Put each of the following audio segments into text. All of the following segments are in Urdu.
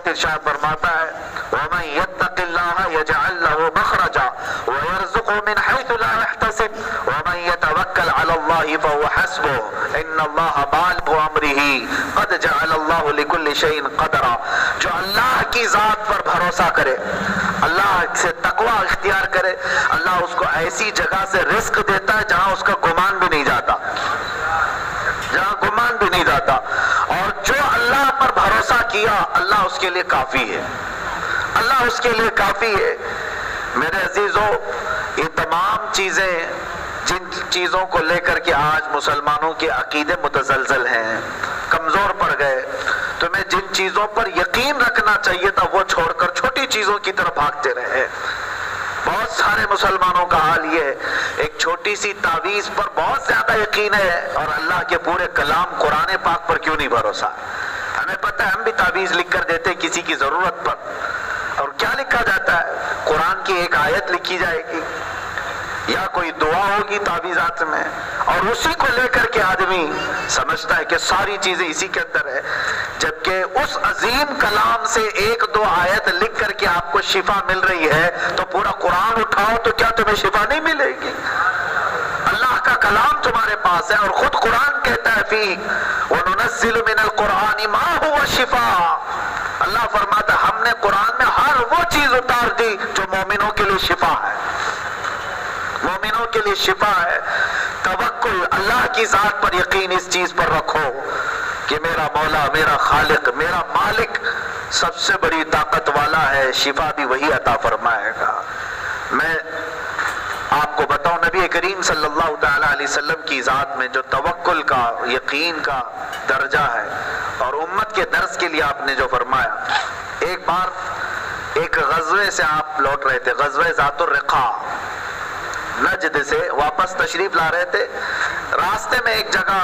وقت ارشاد فرماتا ہے وَمَن يَتَّقِ اللَّهَ يَجْعَل لَّهُ مَخْرَجًا وَيَرْزُقْهُ مِنْ حَيْثُ لَا يَحْتَسِبُ وَمَن يَتَوَكَّلْ عَلَى اللَّهِ فَهُوَ حَسْبُهُ إِنَّ اللَّهَ بَالِغُ أَمْرِهِ قَدْ جَعَلَ اللَّهُ لِكُلِّ شَيْءٍ قَدْرًا. جو اللہ کی ذات پر بھروسہ کرے، اللہ سے تقوی اختیار کرے، اللہ اس کو ایسی جگہ سے رزق دیتا ہے جہاں اس کا گمان بھی نہیں جاتا، جہاں گمان بھی نہیں جاتا. اور جو اللہ پر بھروسہ کیا اللہ اس کے لیے کافی ہے، اللہ اس کے لیے کافی ہے. میرے عزیزو، یہ تمام چیزیں جن چیزوں کو لے کر کے آج مسلمانوں کے عقیدے متزلزل ہیں، کمزور پڑ گئے، تمہیں جن چیزوں پر یقین رکھنا چاہیے تھا وہ چھوڑ کر چھوٹی چیزوں کی طرف بھاگتے رہے. بہت سارے مسلمانوں کا حال یہ ہے، ایک چھوٹی سی تعویذ پر بہت زیادہ یقین ہے اور اللہ کے پورے کلام قرآن پاک پر کیوں نہیں بھروسہ. ہمیں پتہ ہے ہم بھی تعویذ لکھ کر دیتے کسی کی ضرورت پر، اور کیا لکھا جاتا ہے؟ قرآن کی ایک آیت لکھی جائے گی یا کوئی دعا ہوگی تعویذات میں، اور اسی کو لے کر کے آدمی سمجھتا ہے کہ ساری چیزیں اسی کے اندر ہے، جبکہ اس عظیم کلام سے ایک دو آیت لکھ کر کے آپ کو شفا مل رہی ہے تو پورا قرآن اٹھاؤ تو کیا تمہیں شفا نہیں ملے گی؟ اللہ کا کلام تمہارے پاس ہے اور خود قرآن کہتا ہے فی وَنُنَزِّلُ مِنَ الْقُرْآنِ مَا هُوَ شِفَاء. اللہ فرماتا ہے ہم نے قرآن میں ہر وہ چیز اتار دی جو مومنوں کے لیے شفا ہے، مومنوں کے لیے شفا ہے. توکل، اللہ کی ذات پر یقین اس چیز پر رکھو کہ میرا مولا، میرا خالق، میرا مالک سب سے بڑی طاقت والا ہے، شفا بھی وہی عطا فرمائے گا. میں آپ کو بتاؤں نبی کریم صلی اللہ تعالی علیہ وسلم کی ذات میں جو توکل کا، یقین کا درجہ ہے، اور امت کے درس کے لیے آپ نے جو فرمایا. ایک بار ایک غزوے سے آپ لوٹ رہے تھے، غزوہ ذات الرقاع، نجد سے واپس تشریف لا رہے تھے. راستے میں ایک جگہ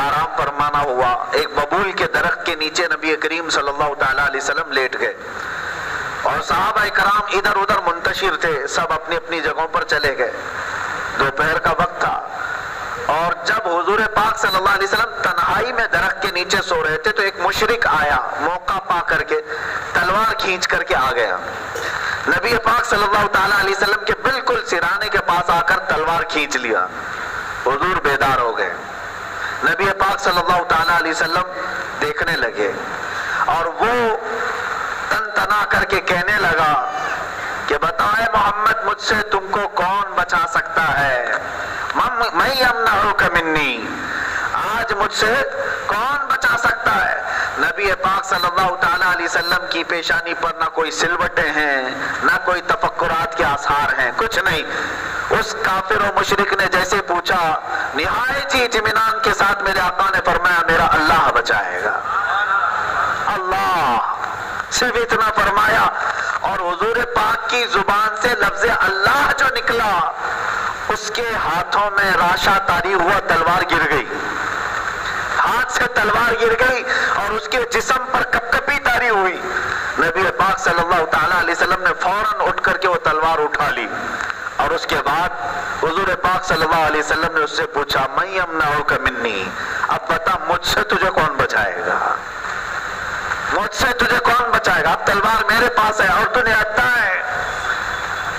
آرام فرمانا ہوا، ایک ببول کے درخت کے نیچے نبی کریم صلی اللہ تعالی علیہ وسلم لیٹ گئے اور صحابہ کرام ادھر ادھر منتشر تھے، سب اپنی اپنی جگہوں پر چلے گئے. دوپہر کا وقت تھا اور جب حضور پاک صلی اللہ علیہ وسلم تنہائی میں درخت کے نیچے سو رہے تھے تو ایک مشرک آیا، موقع پا کر کے تلوار کھینچ کر کے آ گیا. نبی پاک صلی اللہ تعالی علیہ وسلم کے بالکل سرانے کے پاس آ کر تلوار کھینچ لیا. حضور بیدار ہو گئے. نبی پاک صلی اللہ تعالی علیہ وسلم دیکھنے لگے اور وہ تن تنا کر کے کہنے لگا کہ بتائے محمد مجھ سے تم کو کون بچا سکتا ہے؟ میں یمنعک منی، آج مجھ سے کون بچا سکتا ہے؟ نبی پاک صلی اللہ تعالی علیہ وسلم کی پیشانی پر نہ کوئی سلوٹیں ہیں، نہ کوئی تفکرات کے آثار ہیں، کچھ نہیں. اس کافر و مشرک نے جیسے پوچھا، نہایت ہی اطمینان کے ساتھ میرے آقا نے فرمایا میرا اللہ بچائے گا. اللہ صرف اتنا فرمایا اور حضور پاک کی زبان سے لفظ اللہ جو نکلا اس کے ہاتھوں میں راشا طاری ہوا، تلوار گر گئی، ہاتھ سے تلوار گر گئی اور اس کے جسم پر کپکپی طاری ہوئی. نبی پاک صلی اللہ تعالی علیہ وسلم نے فوراً اٹھ کر کے وہ تلوار اٹھا لی اور اس کے بعد حضور پاک صلی اللہ علیہ وسلم نے اس سے پوچھا میں یمنعک منی، اب بتا مجھ سے تجھے کون بچائے گا؟ مجھ سے تجھے کون بچائے گا؟ اب تلوار میرے پاس ہے اور تجھے آتا ہے.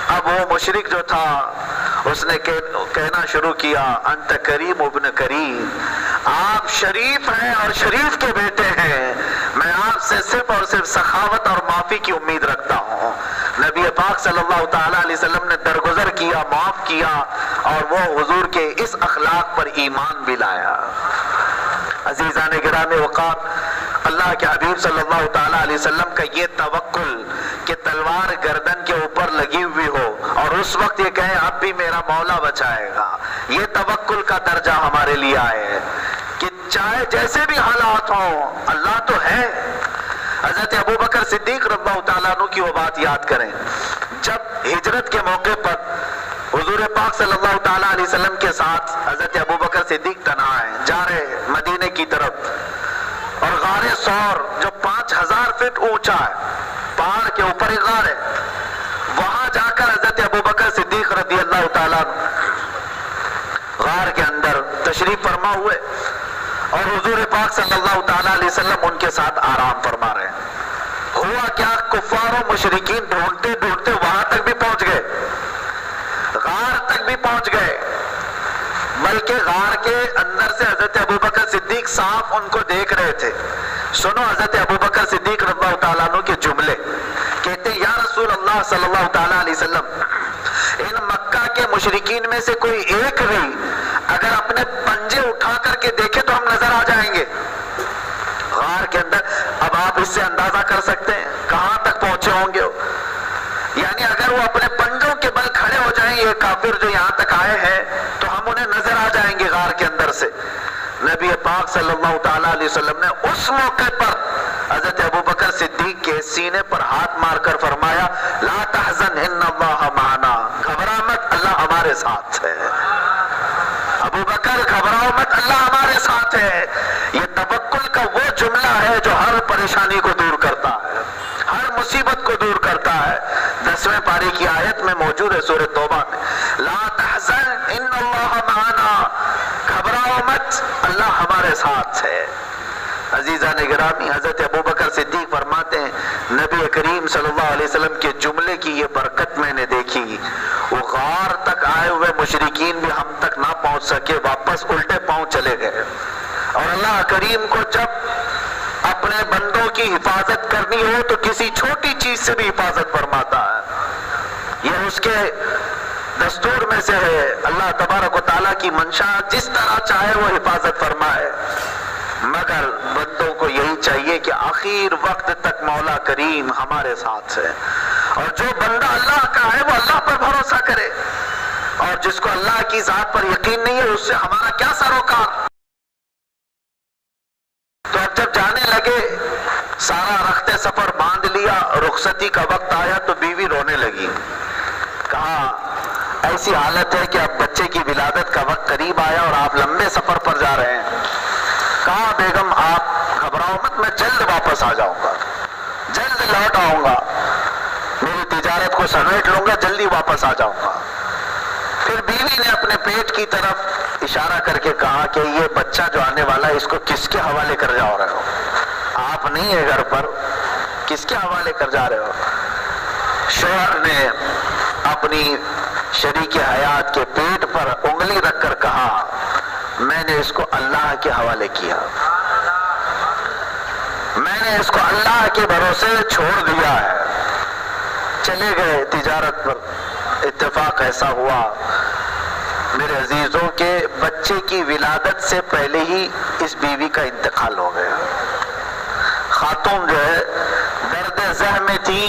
اب وہ مشرک جو تھا اس نے کہنا شروع کیا انت کریم ابن کریم، آپ شریف ہیں اور شریف کے بیٹے ہیں، میں آپ سے صرف اور صرف سخاوت اور معافی کی امید رکھتا ہوں. نبی پاک صلی اللہ تعالی علیہ وسلم نے درگزر کیا، معاف کیا اور وہ حضور کے اس اخلاق پر ایمان بھی لایا. عزیزان گرامی وقار، اللہ کے حبیب صلی اللہ تعالی علیہ وسلم کا یہ توکل کہ تلوار گردن کے اوپر لگی ہوئی ہو اور اس وقت یہ کہیں اب بھی میرا مولا بچائے گا، یہ توکل کا درجہ ہمارے لیے آئے کہ چاہے جیسے بھی حالات ہوں اللہ تو ہے. حضرت ابوبکر صدیق رضی اللہ تعالیٰ عنہ کی وہ بات یاد کریں، جب ہجرت کے موقع پر حضور پاک صلی اللہ تعالیٰ علیہ وسلم کے ساتھ حضرت ابوبکر صدیق تنہا ہیں، جا رہے مدینے کی طرف، اور غار ثور جو 5000 فٹ اونچا ہے، پہاڑ کے اوپر ایک غار ہے، وہاں جا کر حضرت ابوبکر صدیق رضی اللہ تعالیٰ غار کے اندر تشریف فرما ہوئے اور حضور پاک صلی اللہ تعالیٰ علیہ وسلم ان کے ساتھ آرام فرما رہے ہیں. ہوا ہوا کیا، کفار و مشرکین ڈھونڈتے ڈھونڈتے وہاں تک بھی پہنچ گئے، غار تک بھی پہنچ گئے، بلکہ غار کے اندر سے حضرت ابوبکر صدیق صاف ان کو دیکھ رہے تھے۔ سنو حضرت ابوبکر صدیق رضی اللہ تعالیٰ عنہ کے جملے، کہتے یا رسول اللہ صلی اللہ تعالیٰ علیہ وسلم، ان مکہ کے مشرکین میں سے کوئی ایک بھی اگر اپنے پنجے اٹھا کر کے دیکھے تو ہم نظر آ جائیں گے غار کے اندر۔ اب آپ اس سے اندازہ کر سکتے ہیں کہاں تک پہنچے ہوں گے، یعنی اگر وہ اپنے پنجوں کے بل کھڑے ہو جائیں یہ کافر جو یہاں تک آئے ہیں تو ہم انہیں نظر آ جائیں گے غار کے اندر سے۔ نبی پاک صلی اللہ تعالیٰ علیہ وسلم نے اس موقع پر حضرت ابوبکر صدیق کے سینے پر ہاتھ مار کر فرمایا لا تحزن ان اللہ معنا، گھبرا مت اللہ ہمارے ساتھ ہے۔ ابوبکر گھبراؤ مت اللہ ہمارے ساتھ ہے۔ یہ توکل کا وہ جملہ ہے جو ہر پریشانی کو دور کرتا ہے، ہر مصیبت کو دور کرتا ہے۔ 10ویں پارے کی آیت میں موجود ہے سورہ توبہ میں، لا تحزن ان اللہ معنا، گھبراؤ مت اللہ ہمارے ساتھ ہے۔ عزیزان گرامی، حضرت ابوبکر صدیق فرماتے ہیں نبی کریم صلی اللہ علیہ وسلم کے جملے کی یہ برکت میں نے دیکھی، وہ غار تک آئے ہوئے مشرکین بھی ہم تک نہ پہنچ سکے، واپس الٹے پاؤں چلے گئے۔ اور اللہ کریم کو جب اپنے بندوں کی حفاظت کرنی ہو تو کسی چھوٹی چیز سے بھی حفاظت فرماتا ہے، یہ اس کے دستور میں سے ہے۔ اللہ تبارک و تعالیٰ کی منشا جس طرح چاہے وہ حفاظت فرمائے، مگر بندوں کو یہی چاہیے کہ آخر وقت تک مولا کریم ہمارے ساتھ ہے، اور جو بندہ اللہ کا ہے وہ اللہ پر بھروسہ کرے، اور جس کو اللہ کی ذات پر یقین نہیں ہے اس سے ہمارا کیا سروکار۔ تو اب جب جانے لگے سارا رخت سفر باندھ لیا، رخصتی کا وقت آیا تو بیوی رونے لگی، کہا ایسی حالت ہے کہ اب بچے کی ولادت کا وقت قریب آیا اور آپ لمبے سفر پر جا رہے ہیں۔ کہا بیگم آپ گھبراؤ مت، میں جلد واپس آ جاؤں گا، جلد لوٹ آؤں گا، میری تجارت کو سمیٹ لوں گا، جلدی واپس آ جاؤں گا۔ پھر بیوی نے اپنے پیٹ کی طرف اشارہ کر کے کہا کہ یہ بچہ جو آنے والا ہے اس کو کس کے حوالے کر جا رہے ہو؟ آپ نہیں ہے گھر پر، کس کے حوالے کر جا رہے ہو؟ شوہر نے اپنی شریک حیات کے پیٹ پر انگلی رکھ کر کہا میں نے اس کو اللہ کے حوالے کیا، میں نے اس کو اللہ کے بھروسے چھوڑ دیا ہے۔ چلے گئے تجارت پر، اتفاق ایسا ہوا میرے عزیزوں کے بچے کی ولادت سے پہلے ہی اس بیوی کا انتقال ہو گیا۔ خاتون جو ہے درد ذہ میں تھی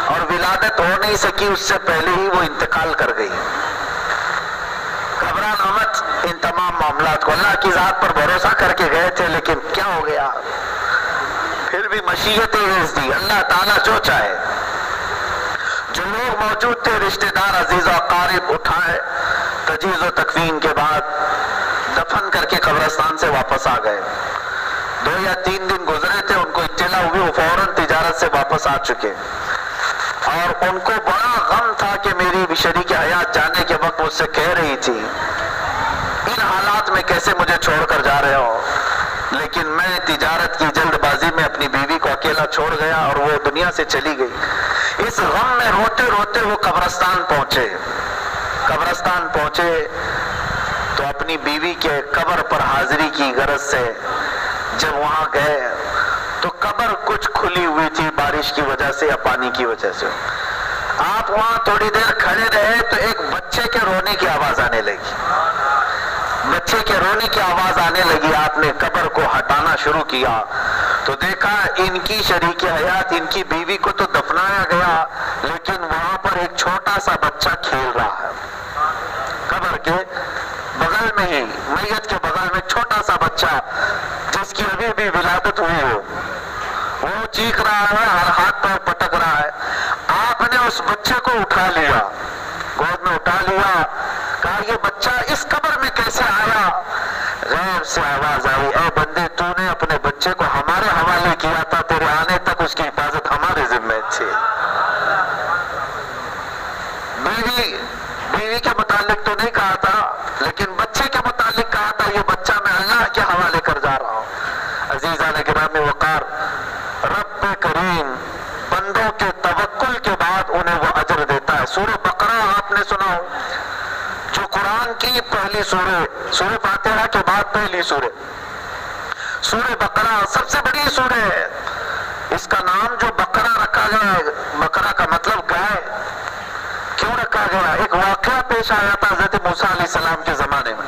اور ولادت ہو نہیں سکی، اس سے پہلے ہی وہ انتقال کر گئی۔ گھبرانا مت ان تمام معاملات کو، اللہ کی ذات پر بھروسہ کر کے گئے تھے لیکن کیا ہو گیا، پھر بھی مشیت دی اللہ تعالیٰ جو چاہے۔ جو لوگ موجود تھے رشتہ دار عزیز و اقارب اٹھائے، تجہیز و تکفین کے بعد دفن کر کے قبرستان سے واپس آ گئے۔ 2 یا 3 دن گزرے تھے، ان کو اطلاع ہوئی، وہ فوراً تجارت سے واپس آ چکے، اور ان کو بڑا غم تھا کہ میری شریک حیات جانے کے وقت مجھ سے کہہ رہی تھی ان حالات میں کیسے مجھے چھوڑ کر جا رہے ہو، لیکن میں تجارت کی جلد بازی میں اپنی بیوی کو اکیلا چھوڑ گیا اور وہ دنیا سے چلی گئی۔ اس غم میں روتے روتے وہ قبرستان پہنچے۔ قبرستان پہنچے تو اپنی بیوی کے قبر پر حاضری کی غرض سے جب وہاں گئے تو قبر کچھ کھلی ہوئی تھی بارش کی وجہ سے یا پانی کی وجہ سے۔ آپ وہاں تھوڑی دیر کھڑے رہے تو ایک بچے کے رونے کی آواز آنے لگی، بچے کے رونے کی آواز آنے لگی۔ آپ نے قبر کو ہٹانا شروع کیا تو دیکھا ان کی شریک حیات، ان کی بیوی کو تو دفنایا گیا لیکن وہاں پر ایک چھوٹا سا بچہ کھیل رہا ہے، قبر کے بغل میں ہی، میت کے بغل میں چھوٹا سا بچہ جس کی ابھی بھی ولادت ہوئی ہو، وہ چیخ رہا ہے، ہر ہاتھ پر پٹک رہا ہے۔ آپ نے اس بچے کو اٹھا لیا، گود میں اٹھا لیا، کہا یہ بچہ اس قبر میں کیسے آیا؟ غیب سے آواز آئی، اے بندے تو نے اپنے بچے کو ہمارے حوالے کیا تھا، تیرے آنے تک اس کی حفاظت ہمارے ذمہ تھی۔ بیوی کے متعلق تو نہیں کہا تھا لیکن بچے کے متعلق کہا تھا یہ بچہ میں اللہ کے حوالے کر جا رہا ہوں۔ عزیزان گرامی وقار، رب کریم اجر دیتا ہے. سورہ بقرہ آپ نے سنا ہو, جو قرآن کی پہلی سورہ فاتحہ کے بعد پہلی سورہ بقرہ سب سے بڑی سورہ ہے. اس کا نام جو بقرہ رکھا گیا ہے, بقرہ کا مطلب گائے, کیوں رکھا گیا؟ ایک واقعہ پیش آیا تھا حضرت موسیٰ علیہ السلام کے زمانے میں.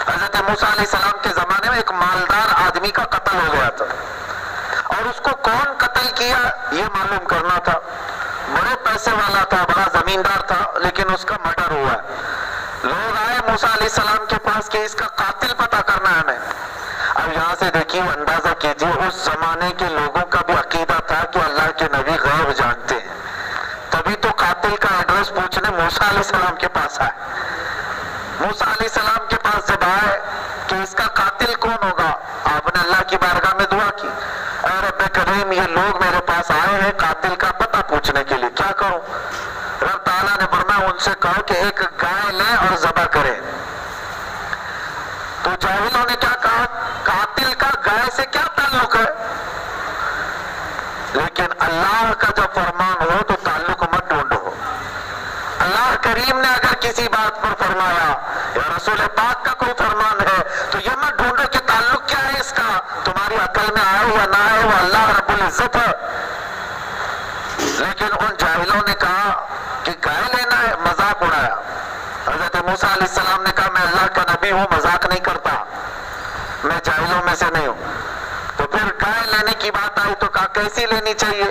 حضرت موسیٰ علیہ السلام کے زمانے میں ایک مالدار آدمی کا قتل ہو گیا تھا, اور اس کو کون قتل کیا یہ معلوم کرنا تھا. بڑے پیسے والا تھا, بڑا زمیندار تھا, لیکن اس کا مرڈر ہوا ہے. لوگ آئے موسیٰ علیہ السلام کے پاس کہ اس کا قاتل پتہ کرنا ہے ہمیں. اب یہاں سے دیکھیے, اندازہ کیجیے اس زمانے کے لوگوں کا بھی عقیدہ تھا کہ اللہ کے نبی غیب جانتے ہیں, تبھی تو قاتل کا ایڈریس پوچھنے موسیٰ علیہ السلام کے پاس آئے. موسیٰ علیہ السلام کے پاس جب آئے کہ اس کا قاتل کون ہوگا, آپ نے اللہ کی بارگاہ میں دعا کی, اے رب کریم یہ لوگ میرے پاس آئے ہیں قاتل کا پتہ پوچھنے کے لیے, کیا کروں؟ رب تعالیٰ نے فرمایا ان سے کہو کہ ایک گائے لیں اور ذبح کریں. تو جاہلوں نے کیا کہا, قاتل کا گائے سے کیا تعلق ہے؟ لیکن اللہ کا جب فرمان ہو تو تعلق مت ڈھونڈو. اللہ کریم نے اگر کسی بات پر فرمایا یا رسول پاک کا کوئی فرمان ہے تو یہ مت ڈھونڈو کہ تعلق کیا ہے اس کا, تمہاری عقل میں آئے یا نہ آئے, وہ اللہ رب العزت ہے. لیکن ان جاہلوں نے کہا کہ گائے لینا ہے, مذاق اڑایا. حضرت موسیٰ علیہ السلام نے کہا میں اللہ کا نبی ہوں, مذاق نہیں کرتا, میں جاہلوں میں سے نہیں ہوں. تو پھر گائے لینے کی بات آئی تو کہا کیسی لینی چاہیے,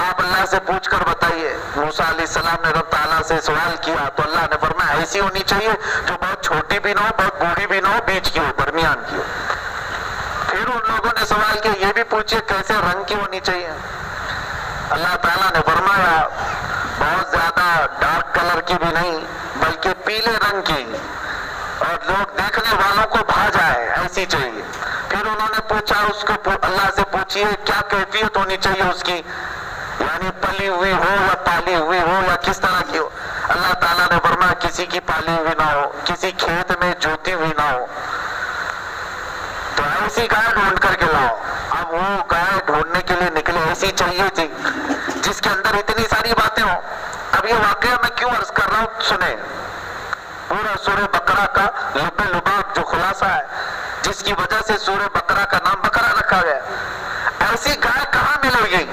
آپ اللہ سے پوچھ کر بتائیے. موسیٰ علیہ السلام نے رب تعالیٰ سے سوال کیا تو اللہ نے فرمایا ایسی ہونی چاہیے جو بہت چھوٹی بھی نہ ہو, بہت بوڑھی بھی نہ ہو, بیچ کی ہو, درمیان کی ہو. پھر ان لوگوں نے سوال کیا یہ بھی پوچھئے کیسے رنگ کی ہونی چاہیے. اللہ تعالیٰ نے فرمایا بہت زیادہ ڈارک کلر کی بھی نہیں بلکہ پیلے رنگ کی, اور لوگ دیکھنے والوں کو بھا جائے ایسی چاہیے. پھر انہوں نے پوچھا اس کو اللہ سے پوچھئے کیا کیفیت ہونی چاہیے اس کی, یعنی پلی ہوئی ہو یا پالی ہوئی ہو یا کس طرح کی ہو. اللہ تعالیٰ نے فرمایا کسی کی پالی ہوئی نہ ہو, کسی کھیت میں جوتی ہوئی نہ ہو, تو ایسی گائے ڈھونڈ کر کے لاؤ. اب وہ گائے ڈھونڈنے کے لیے نکلے, ایسی چاہیے تھی جس کے اندر اتنی ساری باتیں ہوں. اب یہ واقعہ میں کیوں عرض کر رہا ہوں, سنیں. پورا سورہ بقرہ کا لب لباب جو خلاصہ ہے جس کی وجہ سے سورہ بقرہ کا نام بقرہ رکھا گیا. ایسی گائے کہاں ملے گی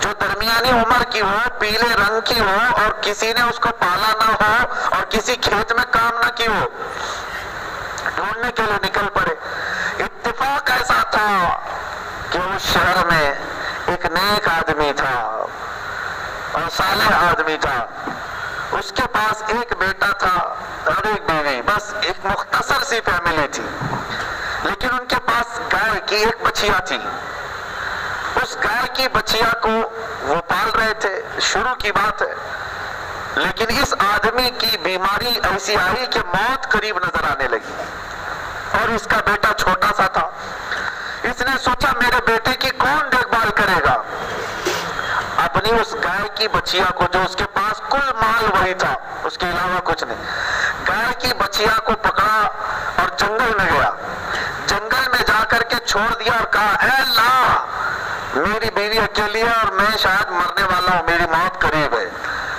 جو درمیانی عمر کی ہو, پیلے رنگ کی ہو, اور کسی نے اس کو پالا نہ ہو اور کسی کھیت میں کام نہ کی ہو. ڈھونڈنے کے لیے نکل پڑے. اتفاق ایسا تھا کہ اس شہر میں ایک نیک آدمی تھا اور صالح آدمی تھا. اس کے پاس ایک بیٹا تھا اور ایک بیوی, بس ایک مختصر سی فیملی تھی. لیکن ان کے پاس گائے کی ایک بچیا تھی. اس گائے کی بچیا کو وہ پال رہے تھے, شروع کی بات ہے. لیکن اس آدمی کی بیماری ایسی آئی کہ موت قریب نظر آنے لگی, اور اس کا بیٹا چھوٹا سا تھا. اس نے سوچا میرے بیٹے کی کون دیکھ بھال کرے گا. اپنی اس گائے کی بچیا کو, جو اس کے پاس کل مال وہی تھا, اس کے علاوہ کچھ نہیں, گائے کی بچیا کو پکڑا اور جنگل میں گیا. جنگل میں جا کر کے چھوڑ دیا اور کہا اے اللہ میری بیوی اکیلی ہے اور میں شاید مرنے والا ہوں, میری موت قریب ہے,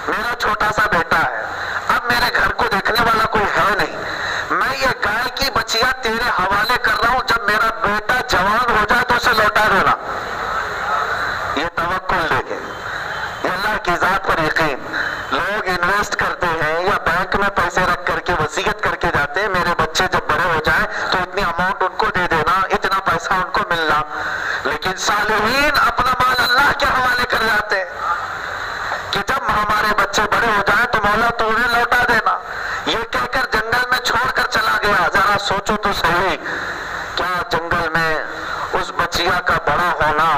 میرا چھوٹا سا بیٹا ہے, اب میرے گھر کو دیکھنے والا کوئی ہے نہیں, میں یہ گائے کی بچیا تیرے حوالے کر رہا ہوں, جب میرا بیٹا جوان ہو جائے تو اسے لوٹا دینا. یہ توکل دیکھیں, یہ اللہ کی ذات پر یقین. لوگ انویسٹ کرتے ہیں یا بینک میں پیسے رکھ کر کے وصیت کر کے جاتے ہیں میرے بچے جب بڑے ہو جائیں تو اتنی اماؤنٹ ان کو دے دینا, اتنا پیسہ ان کو ملنا. لیکن صالحین اپنا مال اللہ کے حوالے کر جاتے ہیں کہ جب ہمارے بچے بڑے ہو جائیں تو مولا تو انہیں لوٹا دینا. یہ کہہ کر جنگل میں چھوڑ کر چلا گیا. ذرا سوچو تو صحیح, کیا جنگل میں اس بچیا کا بڑا ہونا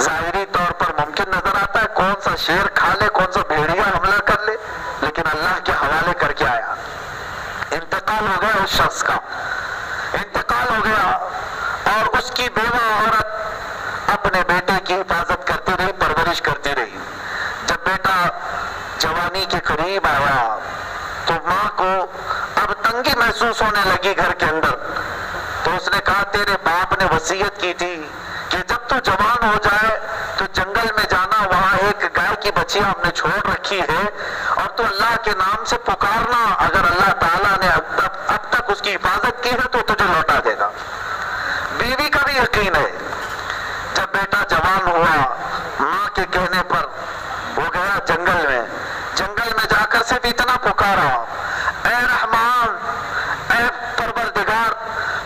ظاہری طور پر ممکن نظر آتا ہے؟ کون سا شیر کھا لے, کون سا بھیڑیا حملہ کر لے, لیکن اللہ کے حوالے کر کے آیا. انتقال ہو گیا اس شخص کا, انتقال ہو گیا, اور اس کی بیوہ عورت اپنے بیٹے کی حفاظت کرتی رہی, پرورش کرتی رہی. جب بیٹا جوانی کے قریب آیا تو ماں کو اب تنگی محسوس ہونے لگی گھر کے اندر. تو اس نے کہا تیرے باپ نے وصیت کی تھی کہ جب تو جوان ہو جائے تو جنگل میں جانا, وہاں ایک گائے کی بچی بچیاں ہم نے چھوڑ رکھی ہے اور تو اللہ کے نام سے پکارنا، اگر اللہ تعالیٰ نے اب تک اس کی حفاظت کی ہے تو تجھے لوٹا دے گا۔ بیوی کا بھی یقین ہے، جب بیٹا جوان ہوا ماں کے کہنے پر وہ گیا جنگل میں جا کر صرف اتنا پکارا، اے رحمان، اے پروردگار،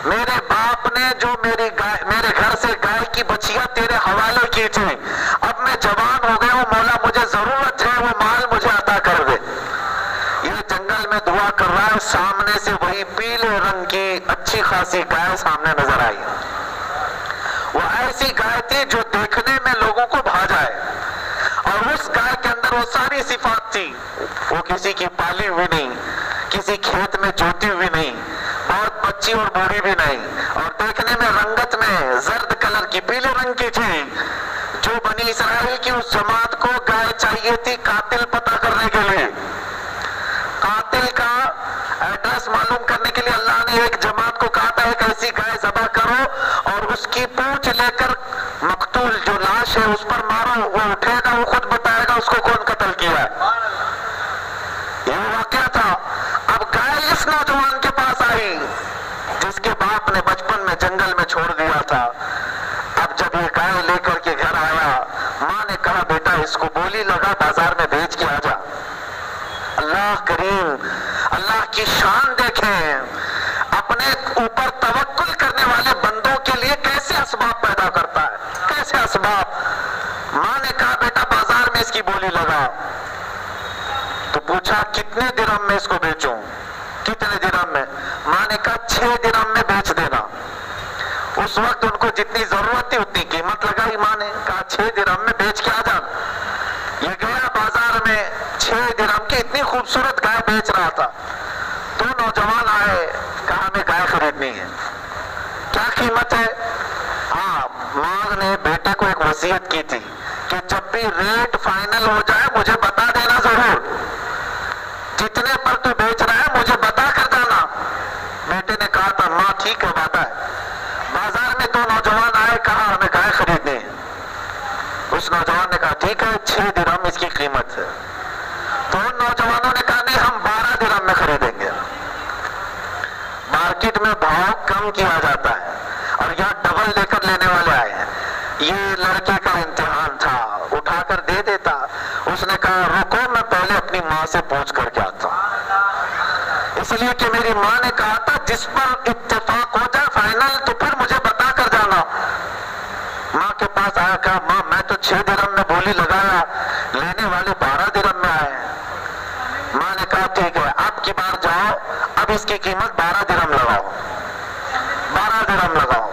میرے باپ نے جو میرے گھر سے گائے کی بچیاں تیرے حوالے کی تھی، اب میں جوان ہو گیا ہوں، مولا مجھے ضرورت ہے، وہ مال مجھے عطا کر دے۔ یہ جنگل میں دعا کر رہا ہے، سامنے سے وہی پیلے رنگ کی اچھی خاصی گائے سامنے نظر آئی۔ وہ ایسی گائے تھی جو دیکھنے میں لوگوں کو بھا جائے، اور اس گائے کے اندر وہ ساری صفات تھی، وہ کسی کی پالی ہوئی نہیں، کسی کھیت میں جوتی ہوئی نہیں، بہت بچی اور بوڑھی بھی نہیں، اور دیکھنے میں رنگت میں زرد کلر کی، پیلے رنگ کی تھی۔ جو بنی اسرائیل کی اس جماعت کو گائے چاہیے تھی قاتل پتہ کرنے کے لیے، قاتل کا ایڈریس معلوم کرنے کے لیے اللہ نے ایک جماعت کو کہا تھا ایک ایسی گائے ذبح کرو اور اس کی پونچھ لے کر مقتول جو لاش ہے اس پر مارو، وہ اٹھے گا، وہ خود بتائے گا اس کو کون قتل کیا ہے۔ یہ واقعہ تھا۔ اب گائے اس نوجوان کے پاس آئی جس کے باپ نے بچپن میں جنگل میں چھوڑ دیا تھا۔ اب جب یہ گائے لے کر کے گھر آیا، ماں نے کہا بیٹا اس کو بولی لگا بازار میں بیچ کے آ جا۔ اللہ کریم، اللہ کی شان دیکھیں، اپنے اوپر توکل کرنے والے بندوں کے لیے کیسے اسباب پیدا کرتا ہے، کیسے اسباب۔ ماں نے کہا بیٹا بازار میں اس کی بولی لگا۔ تو پوچھا کتنے درہم میں اس کو بیچوں، کتنے درہم میں؟ ماں نے کہا 6 درہم میں بیچ دینا۔ اس وقت ان کو جتنی ضرورت تھی اتنی قیمت لگائی، ماں نے کہا 6 درہم میں بیچ کے آ جانا۔ یہ گیا بازار میں 6 درہم کی اتنی خوبصورت گائے بیچ رہا تھا۔ 2 نوجوان آئے، کہا ہمیں گائے خریدنی ہے، کیا قیمت ہے؟ ہاں، ماں نے بیٹے کو ایک وصیت کی تھی کہ جب بھی ریٹ فائنل ہو جائے مجھے بتا دینا ضرور، جتنے پر تو بیچ رہا ہے مجھے بتا کر جانا۔ بیٹے نے کہا تھا ماں ٹھیک ہے وعدہ ہے۔ بازار میں 2 نوجوان آئے، کہا ہمیں گائے خریدنی ہے۔ اس نوجوان نے کہا ٹھیک ہے 6 درہم اس کی قیمت ہے۔ تو ان نوجوانوں نے کہا نہیں ہم 12 درہم میں خریدیں گے۔ مارکیٹ میں بھاؤ کم کیا جاتا ہے اور یہاں ڈبل لے کر لینے والے آئے ہیں۔ یہ لڑکے کا امتحان تھا، اٹھا کر دے دیتا۔ اس نے کہا رکو میں پہلے اپنی ماں سے پوچھ کر کے آتا ہوں، اس لیے کہ میری ماں نے کہا تھا جس پر اتفاق ہو جائے فائنل تو پھر مجھے بتا کر جانا۔ ماں کے پاس آیا، کہا ماں میں تو 6 درہم میں بولی لگایا، لینے والے 12 درہم میں آئے۔ ماں نے کہا ٹھیک ہے اب کی بار جاؤ، اب اس کی قیمت 12 درہم لگاؤ، 12 درہم لگاؤ۔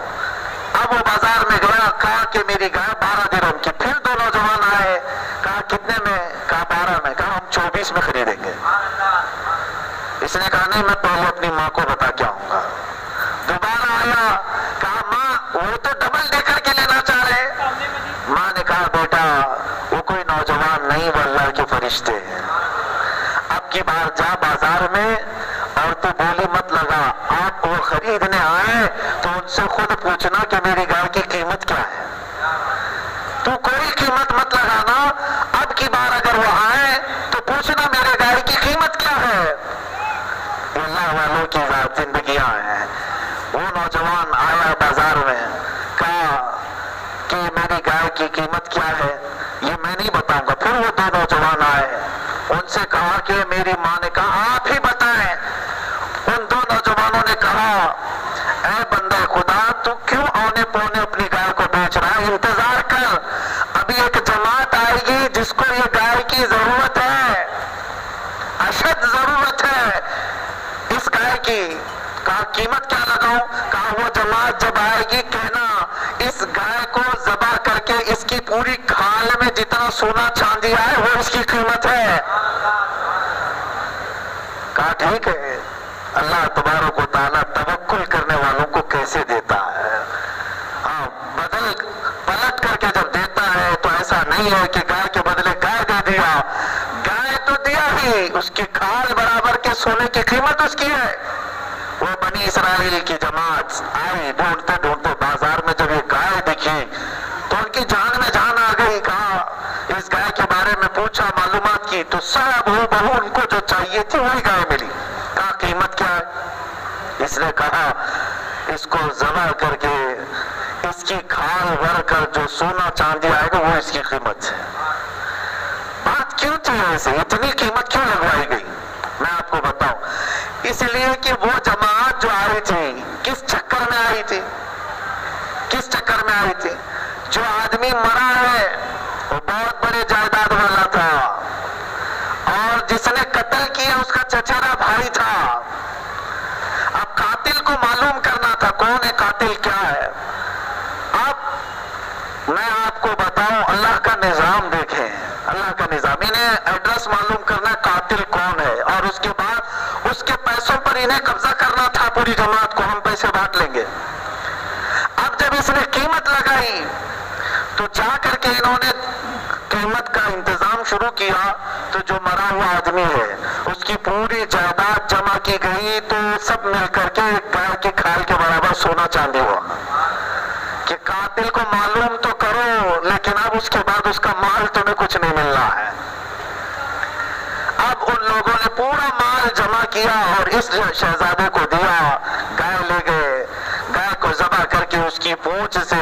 اب وہ بازار میں گیا، کہا کہ میری گائے 12 درہم کی۔ پھر 2 نوجوان آئے، کہا کتنے میں؟ کہا 12 میں۔ کہا ہم 24 میں خریدیں گے۔ اس نے کہا نہیں میں پہلے اپنی ماں کو بتا کے آؤں گا۔ دوبارہ آیا، کہا ماں وہ تو ڈبل دے کر کے لینا چاہ رہے۔ ماں نے کہا بیٹا وہ کوئی نوجوان نہیں، وہ اللہ کے فرشتے ہیں۔ اب کی بار جا بازار میں اور تو بولی مت لگا، آپ وہ خریدنے آئے تو ان سے خود پوچھنا کہ میری گائے کی قیمت کیا ہے، تو کوئی قیمت مت لگانا۔ اب کی بار اگر وہ آئے تو پوچھنا میرے گائے کی قیمت کیا ہے۔ اللہ والوں کی زندگیاں ہیں۔ وہ نوجوان آیا بازار میں، کہا کہ میری گائے کی قیمت کیا ہے، یہ میں نہیں بتاؤں گا۔ پھر وہ 2 نوجوان آئے، ان سے کہا کہ میری ماں نے کہا آپ ہی بتائیں۔ ان 2 نوجوانوں نے کہا اے بندہ خدا تو کیوں اونے پونے اپنی گائے کو بیچ رہا ہے، انتظار کر، ابھی ایک جماعت آئے گی جس کو یہ گائے کی ضرورت ہے، اشد ضرورت ہے اس گائے کی۔ کہا قیمت کیا لگاؤں؟ کہا وہ جماعت جب آئے گی کہنا اس گائے کو ذبح کر کے اس کی پوری کھال میں جتنا سونا چاندی آئے وہ اس کی قیمت ہے۔ کہا ٹھیک ہے۔ اللہ تبارک و تعالیٰ توکل کرنے والوں کو کیسے دیتا ہے، ہاں بدل پلٹ کر کے جب دیتا ہے تو ایسا نہیں ہے کہ گائے کے بدلے گائے دے دیا، گائے تو دیا ہی، اس کی کھال برابر کے سونے کی قیمت اس کی ہے۔ وہ بنی اسرائیل کی جماعت آئی، ڈھونڈتے ڈھونڈتے بازار میں جب یہ گائے دکھی تو ان کی جان میں جان آ گئی۔ کہا اس گائے کے بارے میں پوچھا معلومات کی تو سب ہو بہو ان کو جو چاہیے تھی وہی گائے ملی. کہا قیمت کیا ہے؟ اس نے کہا اس کو ذبح کر کے اس کی کھال بھر کر جو سونا چاندی آئے گا وہ اس کی قیمت ہے. بات کیوں تھی ایسے؟ اتنی قیمت کیوں لگوائی گئی؟ میں آپ کو بتاؤں. اس لیے کہ وہ جماعت جو آئی تھی کس چکر میں آئی تھی؟ کس چکر میں آئی تھی؟ جو آدمی مرا ہے وہ بہت بڑے جائیداد والا تھا اور جس نے قتل کیا اس کا چچیرا بھائی تھا. اب قاتل کو معلوم کرنا تھا کون ہے قاتل کیا ہے. اب میں آپ کو بتاؤں اللہ کا نظام دیکھیں. اللہ کا نظام انہیں ایڈریس معلوم کرنا ہے قاتل کون ہے اور اس کے بعد اس کے پیسوں پر انہیں قبضہ کرنا تھا پوری جماعت کو. ہم پیسے بانٹ لیں گے. اب جب اس نے قیمت لگائی تو جا کر کے انہوں نے قیمت کا انتظام شروع کیا تو جو مرا ہوا آدمی ہے اس کی پوری جائیداد جمع کی گئی تو سب مل کر کے گائے کی کھال کے برابر سونا چاندی ہوا کہ قاتل کو معلوم تو کرو لیکن اب اس کے بعد اس کا مال تمہیں کچھ نہیں مل رہا ہے. اب ان لوگوں نے پورا مال جمع کیا اور اس شہزادے کو دیا. گائے لے گئے. گائے کو ذبح کر کے اس کی پونچھ سے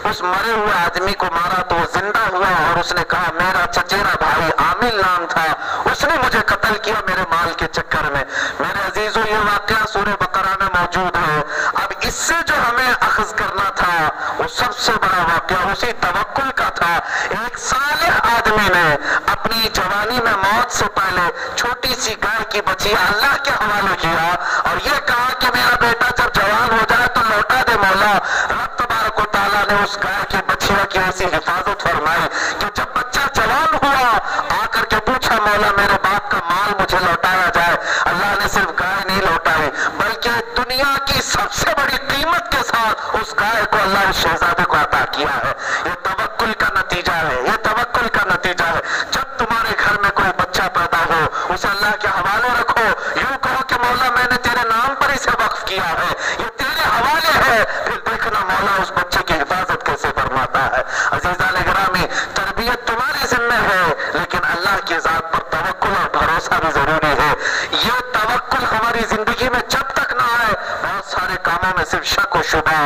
اس مرے ہوئے آدمی کو مارا تو وہ زندہ ہوا اور اس نے کہا میرا چچیرا بھائی عامل نام تھا اس نے مجھے قتل کیا میرے مال کے چکر میں. میرے عزیزو یہ واقعہ سورہ بقرہ میں موجود ہے. اب اس سے جو ہمیں اخذ کرنا تھا وہ سب سے بڑا واقعہ اسی توکل کا تھا. ایک صالح آدمی نے اپنی جوانی میں موت سے پہلے چھوٹی سی گائے کی بچیا اللہ کے حوالے کیا اور یہ کہا کہ میرا بیٹا جب جوان ہو جائے تو لوٹا دے مولا. رب تبارک و تعالیٰ نے اس گائے کی بچیا کی ایسی حفاظت فرمائی کہ جب بچہ جوان ہوا آ کر کے پوچھا مولا میرے باپ کا مال مجھے لوٹایا جائے. اللہ نے صرف گائے نہیں لوٹائی بلکہ دنیا کی سب سے بڑی قیمت کے ساتھ اس گائے کو اللہ اس شہزادے کو عطا کیا ہے. یہ توکل کا نتیجہ ہے. یہ توکل کا نتیجہ ہے. جب تمہارے گھر میں کوئی بچہ پیدا ہو اسے اللہ کے حوالے رکھو. یوں کہو کہ مولا میں نے تیرے نام پر اسے وقف کیا ہے یہ تیرے حوالے ہے. پھر دیکھنا مولا اس بچے کی حفاظت کیسے فرماتا ہے. عزیزان گرامی تربیت تمہارے ذمہ ہے لیکن اللہ کی ذات پر توکل اور بھروسہ بھی ضروری ہے. یہ توکل ہماری زندگی میں جب تک نہ آئے بہت سارے کاموں میں صرف شک و شبہ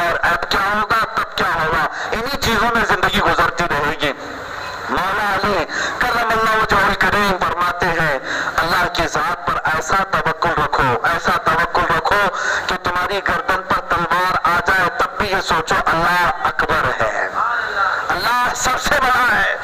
اور اب کیا ہوگا تب کیا ہوگا انہی چیزوں میں زندگی گزرتی رہے گی. مولا علی کرم اللہ وجہہ الکریم فرماتے ہیں اللہ کی ذات پر ایسا توکل رکھو ایسا توکل رکھو کہ تمہاری گردن پر تلوار آ جائے تب بھی یہ سوچو اللہ اکبر ہے. اللہ سب سے بڑا ہے.